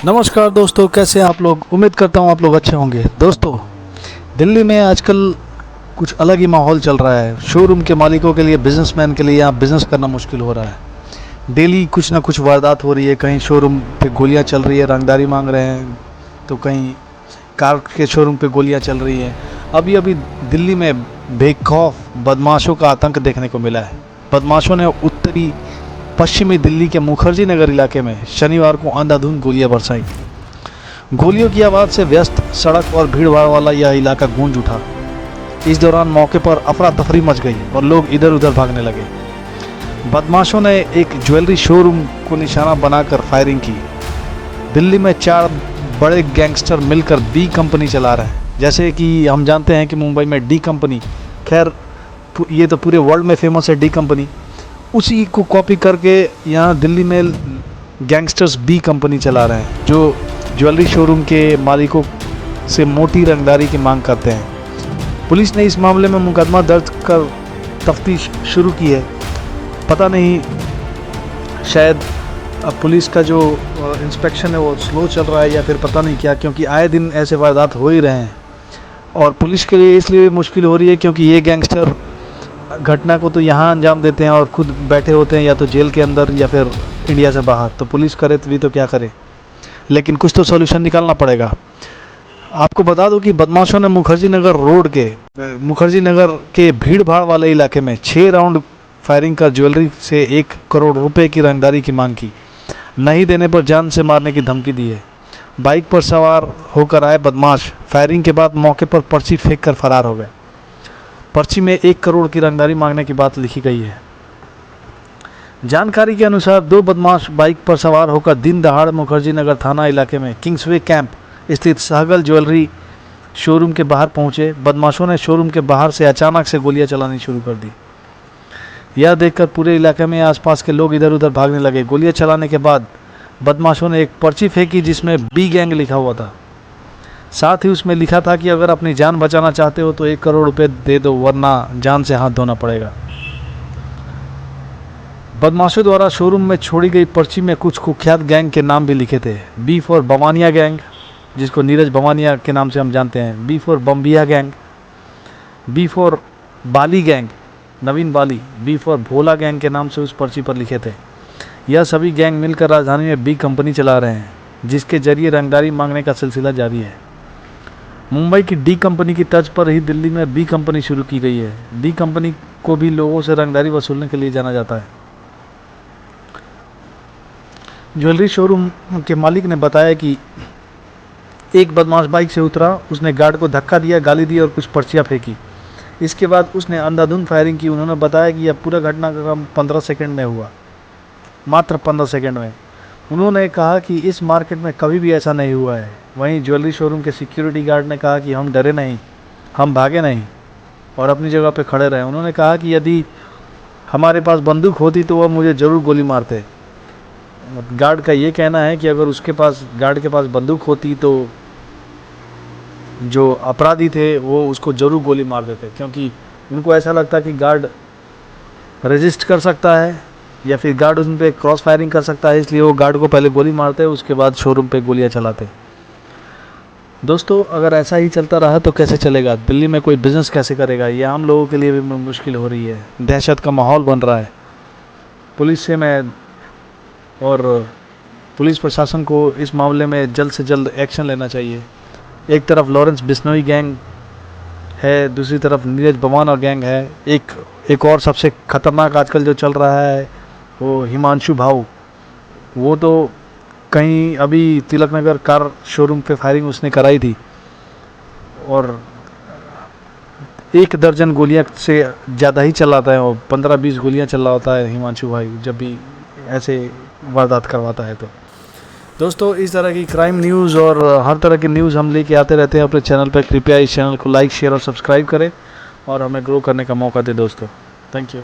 नमस्कार दोस्तों, कैसे हैं आप लोग। उम्मीद करता हूँ आप लोग अच्छे होंगे। दोस्तों, दिल्ली में आजकल कुछ अलग ही माहौल चल रहा है। शोरूम के मालिकों के लिए, बिजनेसमैन के लिए यहाँ बिज़नेस करना मुश्किल हो रहा है। डेली कुछ ना कुछ वारदात हो रही है। कहीं शोरूम पे गोलियाँ चल रही है, रंगदारी मांग रहे हैं, तो कहीं कार के शोरूम पे गोलियाँ चल रही हैं। अभी अभी दिल्ली में बेखौफ बदमाशों का आतंक देखने को मिला है। बदमाशों ने उत्तरी पश्चिमी दिल्ली के मुखर्जी नगर इलाके में शनिवार को अंधाधुंध गोलियां बरसाई। गोलियों की आवाज़ से व्यस्त सड़क और भीड़ भाड़ वाला यह इलाका गूंज उठा। इस दौरान मौके पर अफरा तफरी मच गई और लोग इधर उधर भागने लगे। बदमाशों ने एक ज्वेलरी शोरूम को निशाना बनाकर फायरिंग की। दिल्ली में 4 बड़े गैंगस्टर मिलकर बी कंपनी चला रहे हैं। जैसे कि हम जानते हैं कि मुंबई में डी कंपनी, खैर ये तो पूरे वर्ल्ड में फेमस है डी कंपनी, उसी को कॉपी करके यहाँ दिल्ली में गैंगस्टर्स बी कंपनी चला रहे हैं, जो ज्वेलरी शोरूम के मालिकों से मोटी रंगदारी की मांग करते हैं। पुलिस ने इस मामले में मुकदमा दर्ज कर तफ्तीश शुरू की है। पता नहीं, शायद अब पुलिस का जो इंस्पेक्शन है वो स्लो चल रहा है या फिर पता नहीं क्या, क्योंकि आए दिन ऐसे वारदात हो ही रहे हैं। और पुलिस के लिए इसलिए मुश्किल हो रही है क्योंकि ये गैंगस्टर घटना को तो यहाँ अंजाम देते हैं और खुद बैठे होते हैं या तो जेल के अंदर या फिर इंडिया से बाहर। तो पुलिस करे भी तो क्या करे, लेकिन कुछ तो सॉल्यूशन निकालना पड़ेगा। आपको बता दूं कि बदमाशों ने मुखर्जी नगर के भीड़ भाड़ वाले इलाके में 6 राउंड फायरिंग कर ज्वेलरी से 1 करोड़ रुपए की रंगदारी की मांग की। नहीं देने पर जान से मारने की धमकी दी है। बाइक पर सवार होकर आए बदमाश फायरिंग के बाद मौके पर पर्ची फेंक कर फरार हो गए। पर्ची में 1 करोड़ की रंगदारी मांगने की बात लिखी गई है। जानकारी के अनुसार 2 बदमाश बाइक पर सवार होकर दिन दहाड़ मुखर्जी नगर थाना इलाके में किंग्सवे कैंप स्थित सहगल ज्वेलरी शोरूम के बाहर पहुंचे। बदमाशों ने शोरूम के बाहर से अचानक से गोलियां चलानी शुरू कर दी। यह देखकर पूरे इलाके में आसपास के लोग इधर उधर भागने लगे। गोलियां चलाने के बाद बदमाशों ने एक पर्ची फेंकी जिसमें बी गैंग लिखा हुआ था। साथ ही उसमें लिखा था कि अगर अपनी जान बचाना चाहते हो तो 1 करोड़ रुपए दे दो, वरना जान से हाथ धोना पड़ेगा। बदमाशों द्वारा शोरूम में छोड़ी गई पर्ची में कुछ कुख्यात गैंग के नाम भी लिखे थे। बी फॉर बवानिया गैंग, जिसको नीरज बवानिया के नाम से हम जानते हैं। B for Bambiya gang, B for Bali gang, Naveen Bali. B for Bhola gang के नाम से उस पर्ची पर लिखे थे। यह सभी गैंग मिलकर राजधानी में बी कंपनी चला रहे हैं, जिसके जरिए रंगदारी मांगने का सिलसिला जारी है। मुंबई की डी कंपनी की तर्ज पर ही दिल्ली में बी कंपनी शुरू की गई है। डी कंपनी को भी लोगों से रंगदारी वसूलने के लिए जाना जाता है। ज्वेलरी शोरूम के मालिक ने बताया कि एक बदमाश बाइक से उतरा, उसने गार्ड को धक्का दिया, गाली दी और कुछ पर्चियां फेंकी। इसके बाद उसने अंधाधुंध फायरिंग की। उन्होंने बताया कि यह पूरा घटना का काम 15 सेकंड में हुआ, मात्र 15 सेकंड में। उन्होंने कहा कि इस मार्केट में कभी भी ऐसा नहीं हुआ है। वहीं ज्वेलरी शोरूम के सिक्योरिटी गार्ड ने कहा कि हम डरे नहीं, हम भागे नहीं और अपनी जगह पे खड़े रहे। उन्होंने कहा कि यदि हमारे पास बंदूक होती तो वह मुझे ज़रूर गोली मारते। गार्ड का ये कहना है कि अगर गार्ड के पास बंदूक होती तो जो अपराधी थे वो उसको ज़रूर गोली मार देते, क्योंकि उनको ऐसा लगता कि गार्ड रेजिस्ट कर सकता है या फिर गार्ड उन पर क्रॉस फायरिंग कर सकता है, इसलिए वो गार्ड को पहले गोली मारते हैं, उसके बाद शोरूम पे गोलियां चलाते। दोस्तों, अगर ऐसा ही चलता रहा तो कैसे चलेगा। दिल्ली में कोई बिज़नेस कैसे करेगा, ये आम लोगों के लिए भी मुश्किल हो रही है। दहशत का माहौल बन रहा है। पुलिस प्रशासन को इस मामले में जल्द से जल्द एक्शन लेना चाहिए। एक तरफ लॉरेंस बिश्नोई गैंग है, दूसरी तरफ नीरज बवाना गैंग है। एक और सबसे खतरनाक आजकल जो चल रहा है वो हिमांशु भाऊ। वो तो कहीं अभी तिलक नगर कार शोरूम पे फायरिंग उसने कराई थी और 1 दर्जन गोलियां से ज़्यादा ही चलाता है। वो 15-20 गोलियां चला होता है हिमांशु भाई, जब भी ऐसे वारदात करवाता है। तो दोस्तों, इस तरह की क्राइम न्यूज़ और हर तरह की न्यूज़ हम लेके आते रहते हैं अपने चैनल पर। कृपया इस चैनल को लाइक, शेयर और सब्सक्राइब करें और हमें ग्रो करने का मौका दें दोस्तों। Thank you.